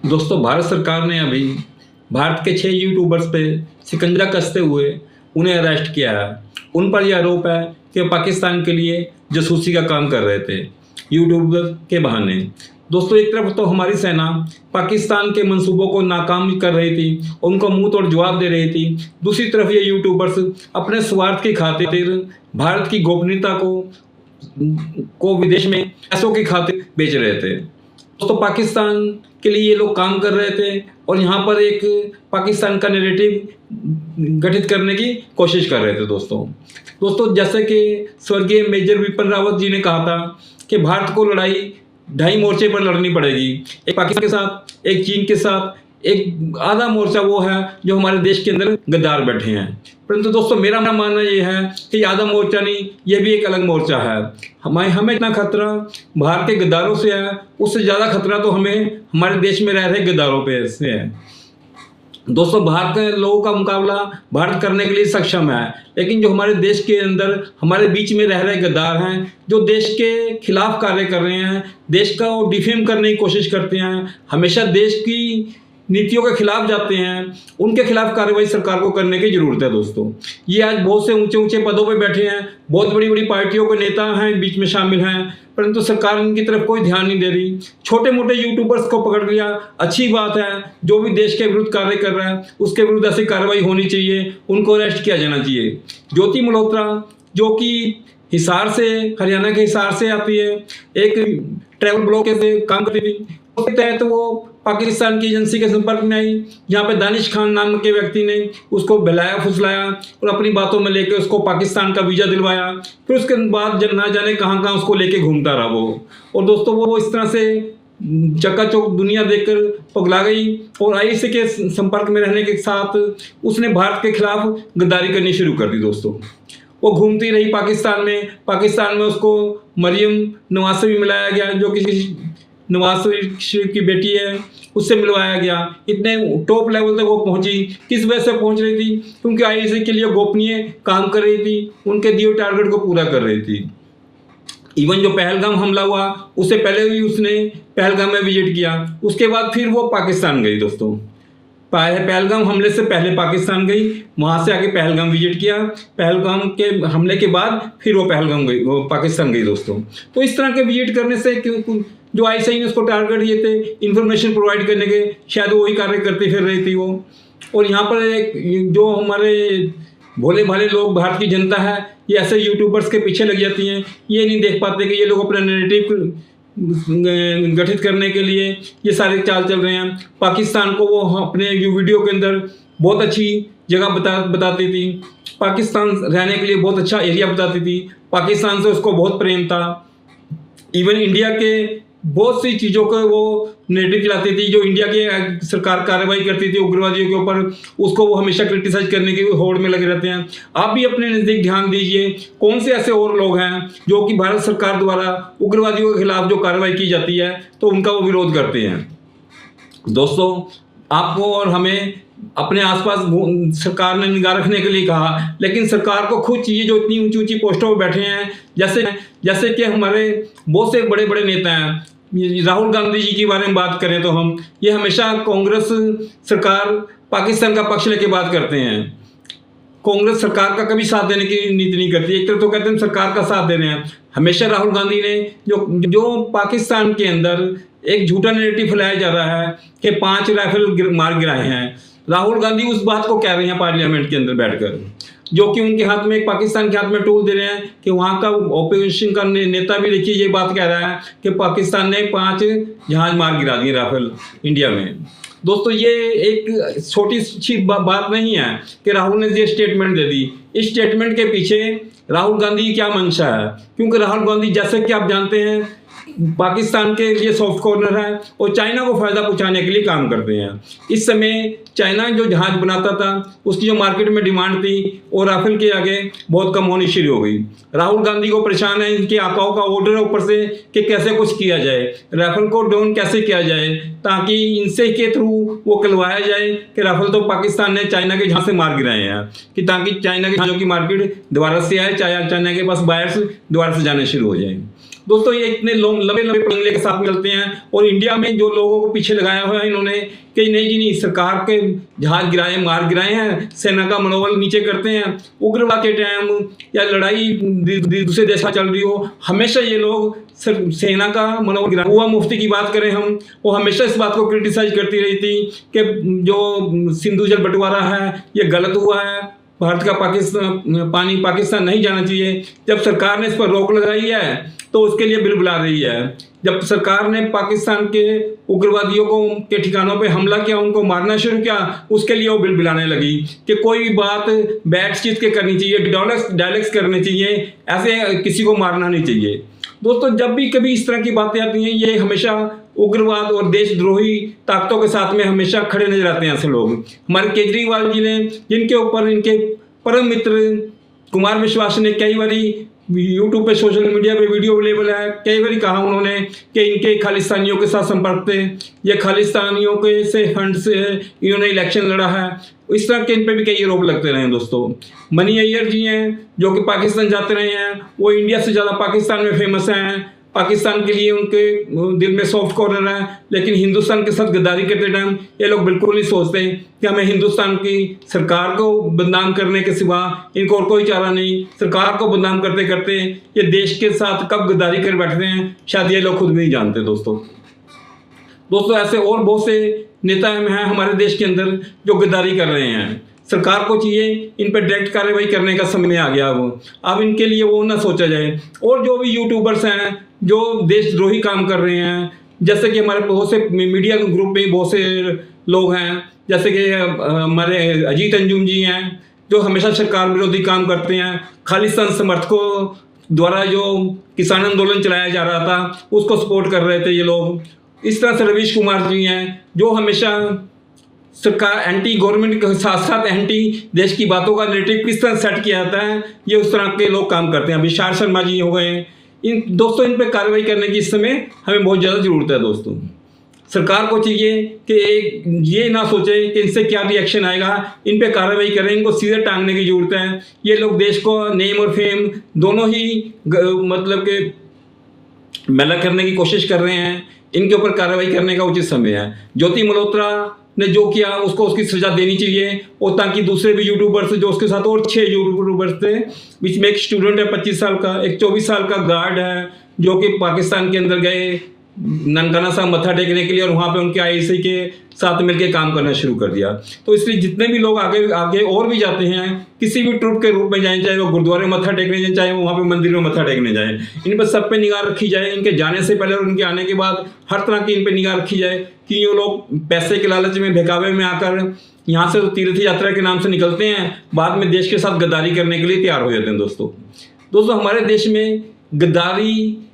दोस्तों, भारत सरकार ने अभी भारत के 6 यूट्यूबर्स पे शिकंजा कसते हुए उन्हें अरेस्ट किया है। उन पर यह आरोप है कि वे पाकिस्तान के लिए जासूसी का काम कर रहे थे यूट्यूब के बहाने। दोस्तों, एक तरफ तो हमारी सेना पाकिस्तान के मंसूबों को नाकाम कर रही थी, उनको मुंह तोड़ जवाब दे रही थी। दूसरी तरफ ये यूट्यूबर्स अपने स्वार्थ की खातिर भारत की गोपनीयता को विदेश में पैसों की खातिर बेच रहे थे। दोस्तों, पाकिस्तान के लिए ये लोग काम कर रहे थे और यहाँ पर एक पाकिस्तान का नैरेटिव गठित करने की कोशिश कर रहे थे। दोस्तों, जैसे कि स्वर्गीय मेजर विपिन रावत जी ने कहा था कि भारत को लड़ाई 2 मोर्चे पर लड़नी पड़ेगी, एक पाकिस्तान के साथ, एक चीन के साथ, एक आधा मोर्चा वो है जो हमारे देश के अंदर गद्दार बैठे हैं। परंतु दोस्तों, मेरा मानना ये है कि आधा मोर्चा नहीं, ये भी एक अलग मोर्चा है। हमें इतना खतरा बाहर के गद्दारों से है, उससे ज़्यादा खतरा तो हमें हमारे देश में रह रहे गद्दारों पे से है। दोस्तों, बाहर के लोगों का मुकाबला भारत करने के लिए सक्षम है, लेकिन जो हमारे देश के अंदर हमारे बीच में रह रहे गद्दार हैं, जो देश के खिलाफ कार्य कर रहे हैं, देश का वो डिफेम करने की कोशिश करते हैं, हमेशा देश की नीतियों के खिलाफ जाते हैं, उनके खिलाफ कार्रवाई सरकार को करने की जरूरत है। दोस्तों, ये आज बहुत से ऊंचे ऊंचे पदों पे बैठे हैं, बहुत बड़ी बड़ी पार्टियों के नेता हैं, बीच में शामिल हैं, परंतु सरकार इनकी तरफ कोई ध्यान नहीं दे रही। छोटे मोटे यूट्यूबर्स को पकड़ लिया, अच्छी बात है। जो भी देश के विरुद्ध कार्य कर रहा है उसके विरुद्ध ऐसी कार्रवाई होनी चाहिए, उनको अरेस्ट किया जाना चाहिए। ज्योति मल्होत्रा, जो कि हिसार से, हरियाणा के हिसार से आती है, एक ट्रैवल ब्लॉग से काम करती थी, उसके तहत वो पाकिस्तान की एजेंसी के संपर्क में आई, जहाँ पे दानिश खान नाम के व्यक्ति ने उसको बहलाया फुसलाया और अपनी बातों में लेके उसको पाकिस्तान का वीज़ा दिलवाया। फिर उसके बाद ना जाने कहाँ कहाँ उसको लेके घूमता रहा वो। और दोस्तों, वो इस तरह से चकाचौंध दुनिया देखकर पगला गई और आईएसआई के संपर्क में रहने के साथ उसने भारत के खिलाफ गद्दारी करनी शुरू कर दी। दोस्तों, वो घूमती रही पाकिस्तान में उसको मरियम नवाज से भी मिलाया गया, जो किसी नवाज शरीफ की बेटी है, उससे मिलवाया गया। इतने टॉप लेवल तक वो पहुंची। किस वजह से पहुंच रही थी? क्योंकि आईएसआई के लिए गोपनीय काम कर रही थी, उनके दिए टारगेट को पूरा कर रही थी। इवन जो पहलगाम हमला हुआ, उससे पहले भी उसने पहलगाम में विजिट किया, उसके बाद फिर वो पाकिस्तान गई। दोस्तों, पहलगाम हमले से पहले पाकिस्तान गई, वहाँ से आके पहलगाम विजिट किया, पहलगाम के हमले के बाद फिर वो पाकिस्तान गई। दोस्तों, तो इस तरह के विजिट करने से जो आईएसआई ने उसको टारगेट दिए थे इंफॉर्मेशन प्रोवाइड करने के, शायद वही कार्य करती फिर रही थी वो। और यहाँ पर एक जो हमारे भोले भाले लोग, भारत की जनता है, ये ऐसे यूट्यूबर्स के पीछे लग जाती हैं। ये नहीं देख पाते कि ये लोग अपना नैरेटिव गठित करने के लिए ये सारे चाल चल रहे हैं। पाकिस्तान को वो अपने वीडियो के अंदर बहुत अच्छी जगह बताती थी, पाकिस्तान रहने के लिए बहुत अच्छा एरिया बताती थी, पाकिस्तान से उसको बहुत प्रेम था। इवन इंडिया के बहुत सी चीज़ों को वो नेगेटिव चलाती थी, जो इंडिया की सरकार कार्रवाई करती थी उग्रवादियों के ऊपर, उसको वो हमेशा क्रिटिसाइज करने की होड़ में लगे रहते हैं। आप भी अपने नज़दीक ध्यान दीजिए, कौन से ऐसे और लोग हैं जो कि भारत सरकार द्वारा उग्रवादियों के खिलाफ जो कार्रवाई की जाती है तो उनका वो विरोध करते हैं। दोस्तों, आपको और हमें अपने आसपास सरकार ने निगाह रखने के लिए कहा, लेकिन सरकार को खुद चाहिए जो इतनी ऊंची ऊंची पोस्टों पर बैठे हैं, जैसे कि हमारे बहुत से बड़े बड़े नेता हैं। राहुल गांधी जी के बारे में बात करें तो हम ये हमेशा कांग्रेस सरकार पाकिस्तान का पक्ष लेके बात करते हैं। कांग्रेस सरकार का कभी साथ देने की नीति नहीं करती। एक तरफ तो कहते हैं सरकार का साथ दे रहे हैं, हमेशा राहुल गांधी ने जो पाकिस्तान के अंदर एक झूठा नैरेटिव फैलाया जा रहा है कि 5 राइफल मार गिराए हैं, राहुल गांधी उस बात को कह रहे हैं पार्लियामेंट के अंदर बैठकर, जो कि उनके हाथ में, पाकिस्तान के हाथ में टूल दे रहे हैं कि वहाँ का ऑपोजिशन का नेता भी देखिए ये बात कह रहा है कि पाकिस्तान ने 5 जहाज मार गिरा दिए राफेल इंडिया में। दोस्तों, ये एक छोटी सी बात नहीं है कि राहुल ने ये स्टेटमेंट दे दी। इस स्टेटमेंट के पीछे राहुल गांधी की क्या मंशा है? क्योंकि राहुल गांधी, जैसे कि आप जानते हैं, पाकिस्तान के लिए सॉफ्ट कॉर्नर है और चाइना को फ़ायदा पहुंचाने के लिए काम करते हैं। इस समय चाइना जो जहाज बनाता था उसकी जो मार्केट में डिमांड थी और राफेल के आगे बहुत कम होनी शुरू हो गई। राहुल गांधी को परेशान है, इनके आकाओं का ऑर्डर है ऊपर से कि कैसे कुछ किया जाए, राफेल को डाउन कैसे किया जाए, ताकि इनसे के थ्रू वो कहलवाया जाए कि राफेल तो पाकिस्तान ने चाइना के जहाज से मार गिराए हैं, कि ताकि चाइना के जहाज़ों की मार्केट दोबारा से आए, चाइना के पास बायर्स दोबारा से जाने शुरू हो जाए। दोस्तों ये इतने लंबे लंबे पंगले के साथ मिलते हैं और इंडिया में जो लोगों को पीछे लगाया हुआ है इन्होंने कि नहीं जी नहीं, सरकार के जहाज गिराए, मार गिराए हैं, सेना का मनोबल नीचे करते हैं, उग्रवाद के टाइम या लड़ाई दूसरे देश में चल रही हो, हमेशा ये लोग सेना का मनोबल गिरा। हुआ मुफ्ती की बात करें हम, वो हमेशा इस बात को क्रिटिसाइज करती रही थी कि जो सिंधु जल बंटवारा है ये गलत हुआ है, भारत का पानी पाकिस्तान नहीं जाना चाहिए। जब सरकार ने इस पर रोक लगाई है तो उसके लिए बिल बुला रही है। जब सरकार ने पाकिस्तान के उग्रवादियों के ठिकानों पे हमला किया, उनको मारना शुरू किया, उसके लिए वो बिल बुलाने लगी कि कोई भी बात बैठ चीज के करनी चाहिए, डायलॉग्स करने चाहिए, ऐसे किसी को मारना नहीं चाहिए। दोस्तों जब भी कभी इस तरह की बातें आती हैं ये हमेशा उग्रवाद और देशद्रोही ताकतों के साथ में हमेशा खड़े नजर आते हैं ऐसे लोग। हमारे केजरीवाल जी ने, जिनके ऊपर इनके परम मित्र कुमार विश्वास ने कई बारी यूट्यूब पे, सोशल मीडिया पे वीडियो अवेलेबल है, कई बार कहा उन्होंने कि इनके खालिस्तानियों के साथ संपर्क थे, ये खालिस्तानियों के से फंड से इन्होंने इलेक्शन लड़ा है, इस तरह के इन पे भी कई आरोप लगते रहे हैं। दोस्तों मनी अय्यर जी हैं जो कि पाकिस्तान जाते रहे हैं, वो इंडिया से ज़्यादा पाकिस्तान में फेमस हैं, पाकिस्तान के लिए उनके दिल में सॉफ्ट कॉर्नर है, लेकिन हिंदुस्तान के साथ गद्दारी करते टाइम ये लोग बिल्कुल नहीं सोचते कि हमें हिंदुस्तान की सरकार को बदनाम करने के सिवा इनको और कोई चारा नहीं। सरकार को बदनाम करते करते ये देश के साथ कब गद्दारी कर बैठते हैं शायद ये लोग खुद भी नहीं जानते। दोस्तों ऐसे और बहुत से नेता हैं हमारे देश के अंदर जो गद्दारी कर रहे हैं। सरकार को चाहिए इन पर डायरेक्ट कार्रवाई करने का समय आ गया। अब इनके लिए वो ना सोचा जाए। और जो भी यूट्यूबर्स हैं जो देशद्रोही काम कर रहे हैं, जैसे कि हमारे बहुत से मीडिया ग्रुप में बहुत से लोग हैं, जैसे कि हमारे अजीत अंजुम जी हैं जो हमेशा सरकार विरोधी काम करते हैं, खालिस्तान समर्थकों द्वारा जो किसान आंदोलन चलाया जा रहा था उसको सपोर्ट कर रहे थे ये लोग। इस तरह से रवीश कुमार जी हैं जो हमेशा सरकार एंटी गवर्नमेंट के साथ साथ एंटी देश की बातों का नैरेटिव किस तरह सेट किया जाता है, ये उस तरह के लोग काम करते हैं। विशाल शर्मा जी हो गए, दोस्तों इन पे कार्रवाई करने की इस समय हमें बहुत ज़्यादा ज़रूरत है। दोस्तों सरकार को चाहिए कि ये ना सोचे कि इनसे क्या रिएक्शन आएगा, इन पे कार्रवाई करें, इनको सीधे टांगने की ज़रूरत है। ये लोग देश को नेम और फेम दोनों ही मतलब कि मैला करने की कोशिश कर रहे हैं, इनके ऊपर कार्रवाई करने का उचित समय है। ज्योति मल्होत्रा ने जो किया उसको उसकी सजा देनी चाहिए, और ताकि दूसरे भी यूट्यूबर्स जो उसके साथ और 6 यूट्यूबर्स थे, बीच में एक स्टूडेंट है 25 साल का, एक 24 साल का गार्ड है जो कि पाकिस्तान के अंदर गए ननकाना साहब मत्था टेकने के लिए और वहाँ पे उनके आईएसआई के साथ मिलकर काम करना शुरू कर दिया। तो इसलिए जितने भी लोग आगे और भी जाते हैं, किसी भी ट्रुप के रूप में जाएं, चाहे वो गुरुद्वारे में मत्था टेकने जाएं, चाहे वो वहाँ पे मंदिर में मत्था टेकने जाएं, इन पर सब पे निगाह रखी जाए। इनके जाने से पहले और उनके आने के बाद हर तरह की इन पर निगाह रखी जाए कि ये लोग पैसे के लालच में बहकावे में आकर यहाँ से तो तीर्थ यात्रा के नाम से निकलते हैं, बाद में देश के साथ गद्दारी करने के लिए तैयार हो जाते हैं। दोस्तों हमारे देश में गद्दारी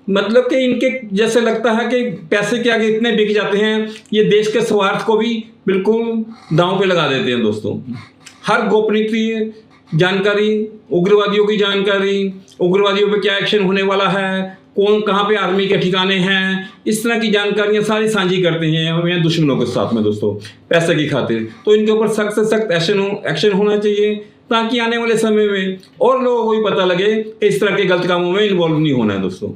मतलब कि इनके जैसे लगता है कि पैसे के आगे इतने बिक जाते हैं, ये देश के स्वार्थ को भी बिल्कुल दांव पे लगा देते हैं। दोस्तों हर गोपनीय जानकारी, उग्रवादियों की जानकारी, उग्रवादियों पे क्या एक्शन होने वाला है, कौन कहाँ पे आर्मी के ठिकाने हैं, इस तरह की जानकारियाँ सारी साझी करते हैं हमें दुश्मनों के साथ में दोस्तों पैसे की खातिर। तो इनके ऊपर सख्त से सख्त एक्शन होना चाहिए ताकि आने वाले समय में और लोगों को भी पता लगे कि इस तरह के गलत कामों में इन्वॉल्व नहीं होना है। दोस्तों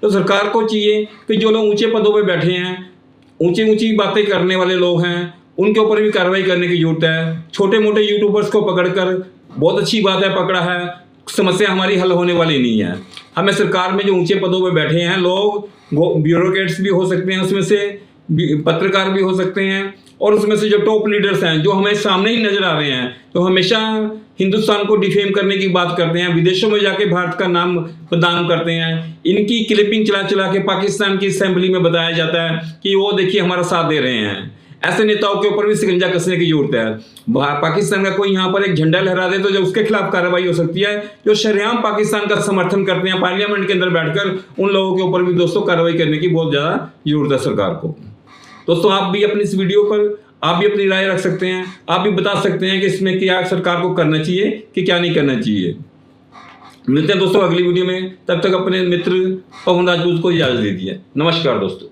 तो सरकार को चाहिए कि जो लोग ऊंचे पदों पे बैठे हैं, ऊंची बातें करने वाले लोग हैं, उनके ऊपर भी कार्रवाई करने की जरूरत है। छोटे मोटे यूट्यूबर्स को पकड़कर बहुत अच्छी बात है, पकड़ा है, समस्या हमारी हल होने वाली नहीं है। हमें सरकार में जो ऊंचे पदों पे बैठे हैं लोग, ब्यूरोक्रेट्स भी हो सकते हैं, उसमें से पत्रकार भी हो सकते हैं, और उसमें से जो टॉप लीडर्स हैं जो हमें सामने ही नजर आ रहे हैं, तो हमेशा हिंदुस्तान को डिफेम करने की बात करते हैं, विदेशों में जाके भारत का नाम बदनाम करते हैं। इनकी क्लिपिंग चला के पाकिस्तान की असेंबली में बताया जाता है कि वो देखिए हमारा साथ दे रहे हैं। ऐसे नेताओं के ऊपर भी शिकंजा कसने की जरूरत है। पाकिस्तान का कोई यहाँ पर एक झंडा लहरा दे तो जो उसके खिलाफ कार्रवाई हो सकती है। जो शरेआम पाकिस्तान का समर्थन करते हैं पार्लियामेंट के अंदर बैठकर, उन लोगों के ऊपर भी दोस्तों कार्रवाई करने की बहुत ज़्यादा जरूरत है सरकार को। दोस्तों आप भी अपनी इस वीडियो पर आप भी अपनी राय रख सकते हैं, आप भी बता सकते हैं कि इसमें क्या सरकार को करना चाहिए कि क्या नहीं करना चाहिए। मिलते हैं दोस्तों अगली वीडियो में, तब तक अपने मित्र पवन राजपूत को इजाज़त दीजिए। नमस्कार दोस्तों।